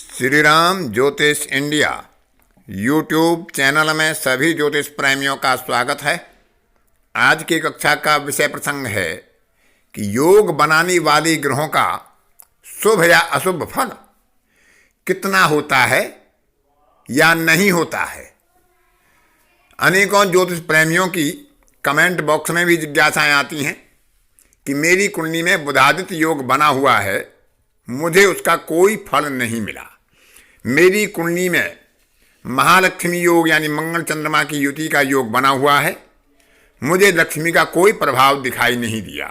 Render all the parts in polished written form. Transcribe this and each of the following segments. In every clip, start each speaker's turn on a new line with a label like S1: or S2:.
S1: श्री राम ज्योतिष India YouTube channel में सभी ज्योतिष प्रेमियों का स्वागत है। आज की कक्षा का विषय प्रसंग है कि योग बनाने वाले ग्रहों का शुभ या अशुभ फल कितना होता है या नहीं होता है। अनेकों ज्योतिष प्रेमियों की कमेंट बॉक्स में भी जिज्ञासाएं आती हैं कि मेरी कुंडली में बुधादित्य योग बना हुआ है, मुझे उसका कोई फल नहीं मिला। मेरी कुंडली में महालक्ष्मी योग यानी मंगल चंद्रमा की युति का योग बना हुआ है, मुझे लक्ष्मी का कोई प्रभाव दिखाई नहीं दिया।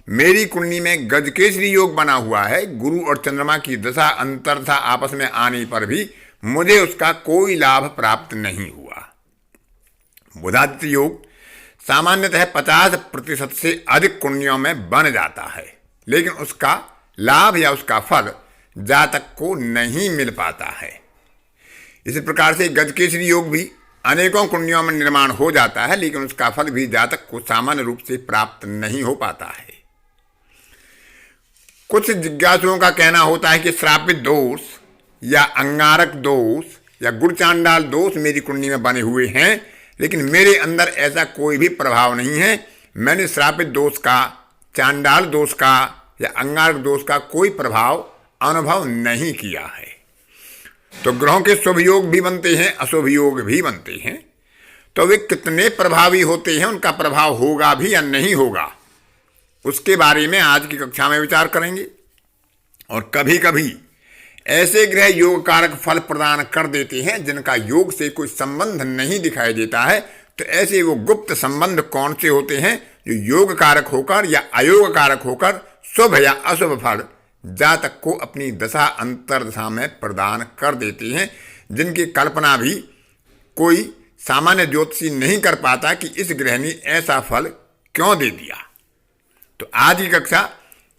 S1: मेरी कुंडली में गजकेसरी योग बना हुआ है, गुरु और चंद्रमा की दशा अंतरदशा आपस में आने पर भी मुझे उसका कोई लाभ प्राप्त नहीं हुआ। बुधादित्य योग सामान्यतः 50% से अधिक कुंडलियों में बन जाता है, लेकिन उसका लाभ या उसका फल जातक को नहीं मिल पाता है। इसी प्रकार से गजकेसरी योग भी अनेकों कुंडलियों में निर्माण हो जाता है, लेकिन उसका फल भी जातक को सामान्य रूप से प्राप्त नहीं हो पाता है। कुछ जिज्ञासुओं का कहना होता है कि श्रापित दोष या अंगारक दोष या गुड़ चांडाल दोष मेरी कुंडली में बने हुए हैं, लेकिन मेरे अंदर ऐसा कोई भी प्रभाव नहीं है। मैंने श्रापित दोष का, चांडाल दोष का या अंगारक दोष का कोई प्रभाव अनुभव नहीं किया है। तो ग्रहों के शुभ योग भी बनते हैं, अशुभ योग भी बनते हैं, तो वे कितने प्रभावी होते हैं, उनका प्रभाव होगा भी या नहीं होगा, उसके बारे में आज की कक्षा में विचार करेंगे। और कभी कभी ऐसे ग्रह योग कारक फल प्रदान कर देते हैं जिनका योग से कोई संबंध नहीं दिखाई देता है। तो ऐसे वो गुप्त संबंध कौन से होते हैं जो योग कारक होकर या अयोग कारक होकर शुभ या अशुभ फल जातक को अपनी दशा अंतरदशा में प्रदान कर देते हैं, जिनकी कल्पना भी कोई सामान्य ज्योतिषी नहीं कर पाता कि इस ग्रह ने ऐसा फल क्यों दे दिया। तो आज की कक्षा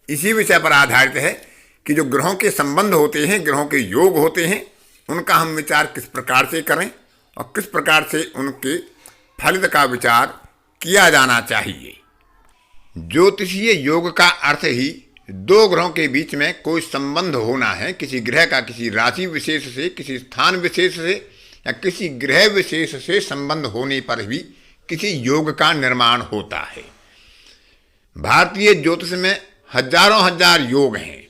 S1: इसी विषय पर आधारित है कि जो ग्रहों के संबंध होते हैं, ग्रहों के योग होते हैं, उनका हम विचार किस प्रकार से करें और किस प्रकार से उनके फलित का विचार किया जाना चाहिए। ज्योतिषीय योग का अर्थ ही दो ग्रहों के बीच में कोई संबंध होना है। किसी ग्रह का किसी राशि विशेष से, किसी स्थान विशेष से या किसी ग्रह विशेष से संबंध होने पर भी किसी योग का निर्माण होता है। भारतीय ज्योतिष में हजारों हजार योग हैं,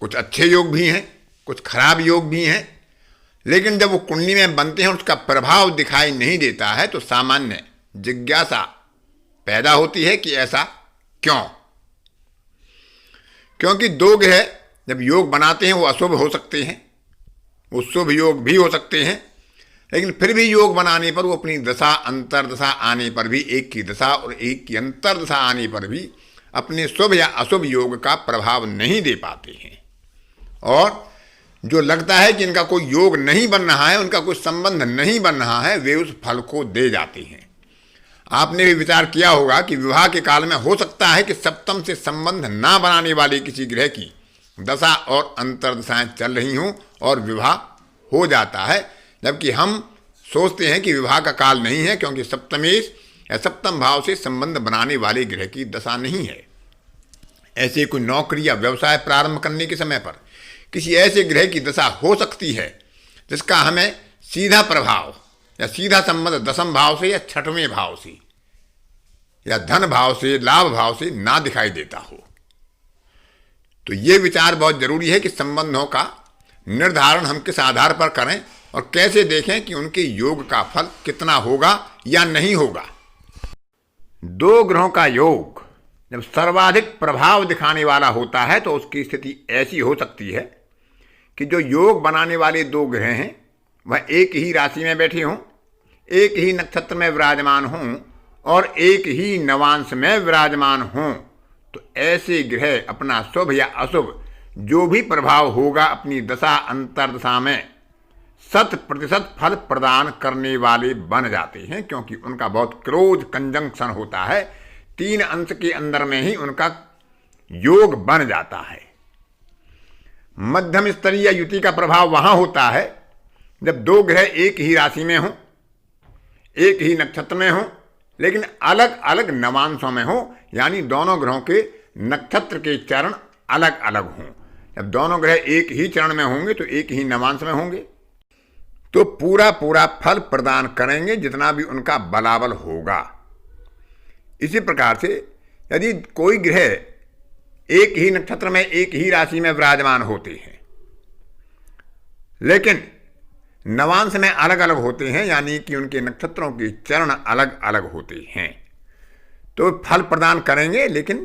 S1: कुछ अच्छे योग भी हैं, कुछ खराब योग भी हैं, लेकिन जब वो कुंडली में बनते हैं उसका प्रभाव दिखाई नहीं देता है तो सामान्य जिज्ञासा पैदा होती है कि ऐसा क्यों। क्योंकि दो ग्रह जब योग बनाते हैं वो अशुभ हो सकते हैं, वो शुभ योग भी हो सकते हैं, लेकिन फिर भी योग बनाने पर वो अपनी दशा अंतरदशा आने पर भी, एक की दशा और एक की अंतरदशा आने पर भी अपने शुभ या अशुभ योग का प्रभाव नहीं दे पाते हैं। और जो लगता है कि इनका कोई योग नहीं बन रहा है, उनका कोई संबंध नहीं बन रहा है, वे उस फल को दे जाते हैं। आपने भी विचार किया होगा कि विवाह के काल में हो सकता है कि सप्तम से संबंध ना बनाने वाले किसी ग्रह की दशा और अंतरदशाएं चल रही हों और विवाह हो जाता है, जबकि हम सोचते हैं कि विवाह का काल नहीं है, क्योंकि सप्तमेश या सप्तम भाव से संबंध बनाने वाले ग्रह की दशा नहीं है। ऐसे कोई नौकरी या व्यवसाय प्रारंभ करने के समय पर किसी ऐसे ग्रह की दशा हो सकती है जिसका हमें सीधा प्रभाव या सीधा संबंध दशम भाव से या छठवें भाव से या धन भाव से, लाभ भाव से ना दिखाई देता हो। तो ये विचार बहुत जरूरी है कि संबंधों का निर्धारण हम किस आधार पर करें और कैसे देखें कि उनके योग का फल कितना होगा या नहीं होगा। दो ग्रहों का योग जब सर्वाधिक प्रभाव दिखाने वाला होता है तो उसकी स्थिति ऐसी हो सकती है कि जो योग बनाने वाले दो ग्रह हैं वह एक ही राशि में बैठे हों, एक ही नक्षत्र में विराजमान हों और एक ही नवांश में विराजमान हों। तो ऐसे ग्रह अपना शुभ या अशुभ जो भी प्रभाव होगा अपनी दशा अंतरदशा में 100% फल प्रदान करने वाले बन जाते हैं, क्योंकि उनका बहुत क्लोज कंजंक्शन होता है। 3 अंश के अंदर में ही उनका योग बन जाता है। मध्यम स्तरीय युति का प्रभाव वहां होता है जब दो ग्रह एक ही राशि में हों, एक ही नक्षत्र में हों, लेकिन अलग अलग नवांशों में हो, यानी दोनों ग्रहों के नक्षत्र के चरण अलग अलग हों। जब दोनों ग्रह एक ही चरण में होंगे तो एक ही नवांश में होंगे तो पूरा पूरा फल प्रदान करेंगे जितना भी उनका बलाबल होगा। इसी प्रकार से यदि कोई ग्रह एक ही नक्षत्र में एक ही राशि में विराजमान होते हैं लेकिन नवांश में अलग अलग होते हैं, यानी कि उनके नक्षत्रों के चरण अलग अलग होते हैं, तो फल प्रदान करेंगे लेकिन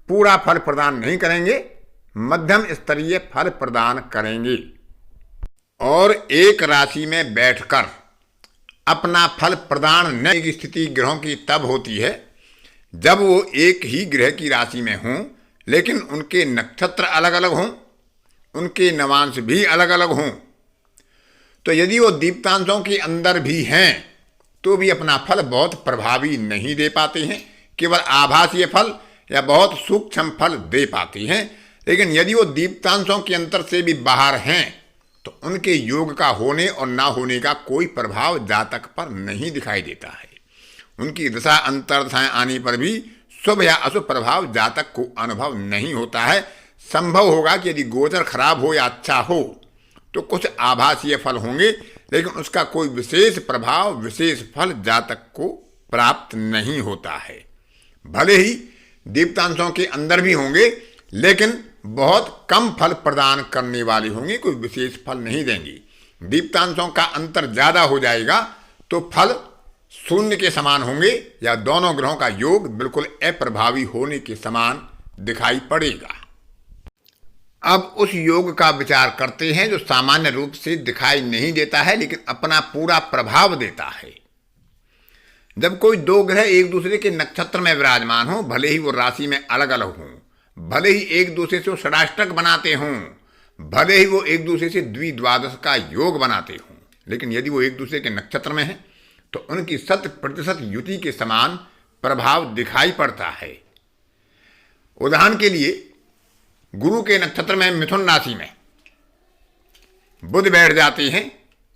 S1: पूरा फल प्रदान नहीं करेंगे, मध्यम स्तरीय फल प्रदान करेंगे। और एक राशि में बैठकर अपना फल प्रदान न की स्थिति ग्रहों की तब होती है जब वो एक ही ग्रह की राशि में हों लेकिन उनके नक्षत्र अलग अलग हों, उनके नवांश भी अलग अलग हों। तो यदि वो दीप्तांशों के अंदर भी हैं तो भी अपना फल बहुत प्रभावी नहीं दे पाते हैं, केवल आभासीय फल या बहुत सूक्ष्म फल दे पाते हैं। लेकिन यदि वो दीप्तांशों के अंतर से भी बाहर हैं तो उनके योग का होने और ना होने का कोई प्रभाव जातक पर नहीं दिखाई देता है। उनकी दशा अंतर्दशाएं आने पर भी शुभ या अशुभ प्रभाव जातक को अनुभव नहीं होता है। संभव होगा कि यदि गोचर खराब हो या अच्छा हो तो कुछ आभासीय फल होंगे लेकिन उसका कोई विशेष प्रभाव विशेष फल जातक को प्राप्त नहीं होता है। भले ही दीप्तांशों के अंदर भी होंगे लेकिन बहुत कम फल प्रदान करने वाले होंगे, कोई विशेष फल नहीं देंगे। दीप्तांशों का अंतर ज्यादा हो जाएगा तो फल शून्य के समान होंगे या दोनों ग्रहों का योग बिल्कुल अप्रभावी होने के समान दिखाई पड़ेगा। अब उस योग का विचार करते हैं जो सामान्य रूप से दिखाई नहीं देता है लेकिन अपना पूरा प्रभाव देता है। जब कोई दो ग्रह एक दूसरे के नक्षत्र में विराजमान हो, भले ही वो राशि में अलग अलग हों, भले ही एक दूसरे से वो षडाष्टक बनाते हों, भले ही वो एक दूसरे से द्विद्वादश का योग बनाते हों, लेकिन यदि वो एक दूसरे के नक्षत्र में हैं तो उनकी 100% युति के समान प्रभाव दिखाई पड़ता है। उदाहरण के लिए गुरु के नक्षत्र में मिथुन राशि में बुध बैठ जाते हैं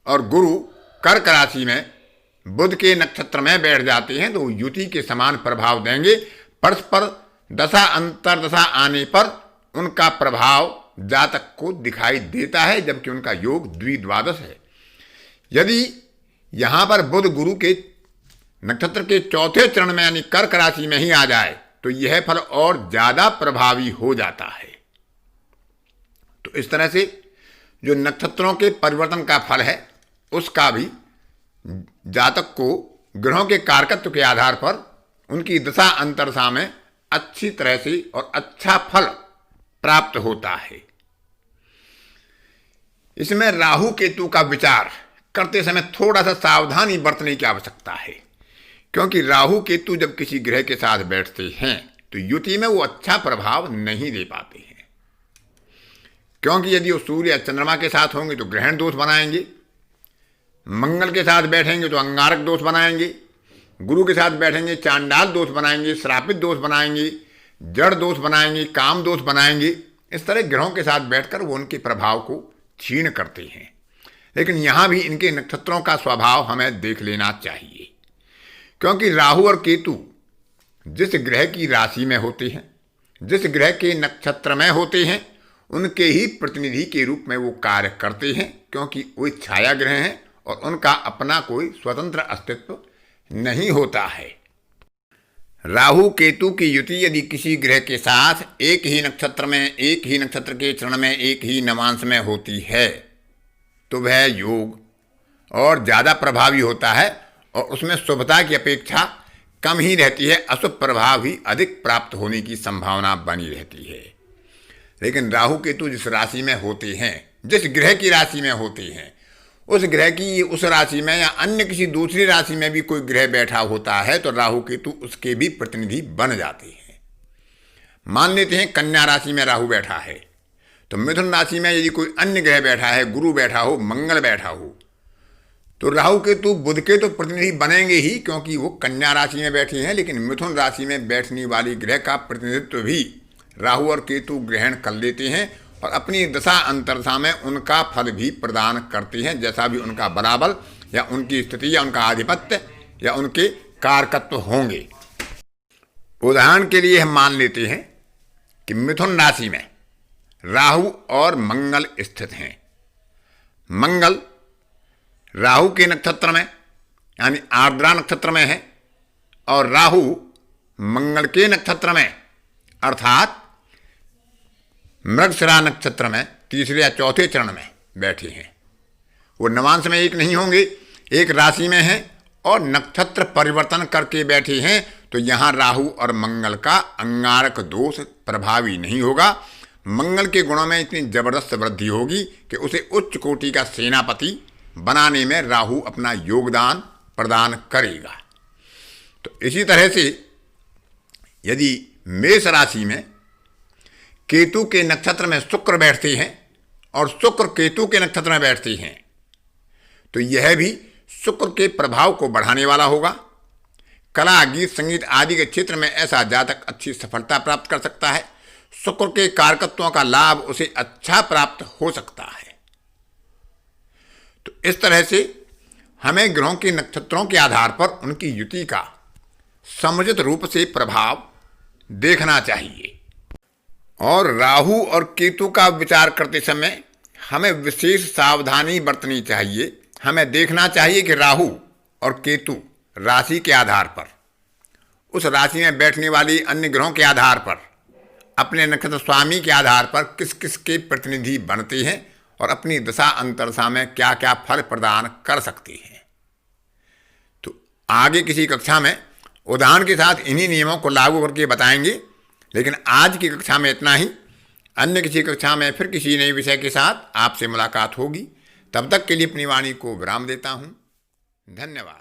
S1: और गुरु कर्क राशि में बुध के नक्षत्र में बैठ जाते हैं तो युति के समान प्रभाव देंगे। परस्पर दशा अंतर्दशा आने पर उनका प्रभाव जातक को दिखाई देता है जबकि उनका योग द्विद्वादश है। यदि यहां पर बुध गुरु के नक्षत्र के चौथे चरण में यानी कर्क राशि में ही आ जाए तो यह फल और ज्यादा प्रभावी हो जाता है। तो इस तरह से जो नक्षत्रों के परिवर्तन का फल है उसका भी जातक को ग्रहों के कारकत्व के आधार पर उनकी दशा अंतर्दशा में अच्छी तरह से और अच्छा फल प्राप्त होता है। इसमें राहु केतु का विचार करते समय थोड़ा सा सावधानी बरतने की आवश्यकता है, क्योंकि राहु केतु जब किसी ग्रह के साथ बैठते हैं तो युति में वो अच्छा प्रभाव नहीं दे पाते हैं, क्योंकि यदि वो सूर्य या चंद्रमा के साथ होंगे तो ग्रहण दोष बनाएंगे, मंगल के साथ बैठेंगे तो अंगारक दोष बनाएंगे, गुरु के साथ बैठेंगे चांडाल दोष बनाएंगे, श्रापित दोष बनाएंगे, जड़ दोष बनाएंगे, काम दोष बनाएंगे। इस तरह ग्रहों के साथ बैठकर वो उनके प्रभाव को क्षीण करते हैं। लेकिन यहाँ भी इनके नक्षत्रों का स्वभाव हमें देख लेना चाहिए, क्योंकि राहु और केतु जिस ग्रह की राशि में होते हैं, जिस ग्रह के नक्षत्र में होते हैं, उनके ही प्रतिनिधि के रूप में वो कार्य करते हैं, क्योंकि वो छाया ग्रह हैं और उनका अपना कोई स्वतंत्र अस्तित्व नहीं होता है। राहु केतु की युति यदि किसी ग्रह के साथ एक ही नक्षत्र में, एक ही नक्षत्र के चरण में, एक ही नवांश में होती है तो वह योग और ज़्यादा प्रभावी होता है और उसमें शुभता की अपेक्षा कम ही रहती है, अशुभ प्रभाव ही अधिक प्राप्त होने की संभावना बनी रहती है। लेकिन राहु केतु जिस राशि में होते हैं, जिस ग्रह की राशि में होते हैं, उस ग्रह की उस राशि में या अन्य किसी दूसरी राशि में भी कोई ग्रह बैठा होता है तो राहु केतु उसके भी प्रतिनिधि बन जाते हैं। मान लेते हैं कन्या राशि में राहु बैठा है तो मिथुन राशि में यदि कोई अन्य ग्रह बैठा है, गुरु बैठा हो, मंगल बैठा हो, तो राहु केतु बुध के तो प्रतिनिधि बनेंगे ही, क्योंकि वो कन्या राशि में बैठे हैं। लेकिन मिथुन राशि में बैठने वाली ग्रह का प्रतिनिधित्व भी राहु और केतु ग्रहण कर लेते हैं और अपनी दशा अंतर्दशा में उनका फल भी प्रदान करते हैं, जैसा भी उनका बराबर या उनकी स्थिति या उनका आधिपत्य या उनके कारकत्व होंगे। उदाहरण के लिए हम मान लेते हैं कि मिथुन राशि में राहु और मंगल स्थित हैं। मंगल राहु के नक्षत्र में यानी आर्द्रा नक्षत्र में है और राहु मंगल के नक्षत्र में अर्थात मृगशिरा नक्षत्र में तीसरे या चौथे चरण में बैठे हैं। वो नवांश में एक नहीं होंगे, एक राशि में हैं और नक्षत्र परिवर्तन करके बैठे हैं, तो यहाँ राहु और मंगल का अंगारक दोष प्रभावी नहीं होगा। मंगल के गुणों में इतनी जबरदस्त वृद्धि होगी कि उसे उच्च कोटि का सेनापति बनाने में राहु अपना योगदान प्रदान करेगा। तो इसी तरह से यदि मेष राशि में केतु के नक्षत्र में शुक्र बैठते हैं और शुक्र केतु के नक्षत्र में बैठते हैं, तो यह भी शुक्र के प्रभाव को बढ़ाने वाला होगा। कला, गीत, संगीत आदि के क्षेत्र में ऐसा जातक अच्छी सफलता प्राप्त कर सकता है। शुक्र के कारकत्वों का लाभ उसे अच्छा प्राप्त हो सकता है। तो इस तरह से हमें ग्रहों के नक्षत्रों के आधार पर उनकी युति का समुचित रूप से प्रभाव देखना चाहिए। और राहु और केतु का विचार करते समय हमें विशेष सावधानी बरतनी चाहिए। हमें देखना चाहिए कि राहु और केतु राशि के आधार पर, उस राशि में बैठने वाली अन्य ग्रहों के आधार पर, अपने नक्षत्र स्वामी के आधार पर किस किस के प्रतिनिधि बनते हैं और अपनी दशा अंतरदशा में क्या क्या फल प्रदान कर सकते हैं। तो आगे किसी कक्षा में उदाहरण के साथ इन्हीं नियमों को लागू करके बताएंगे, लेकिन आज की कक्षा में इतना ही। अन्य किसी कक्षा में फिर किसी नए विषय के साथ आपसे मुलाकात होगी। तब तक के लिए अपनी वाणी को विराम देता हूँ। धन्यवाद।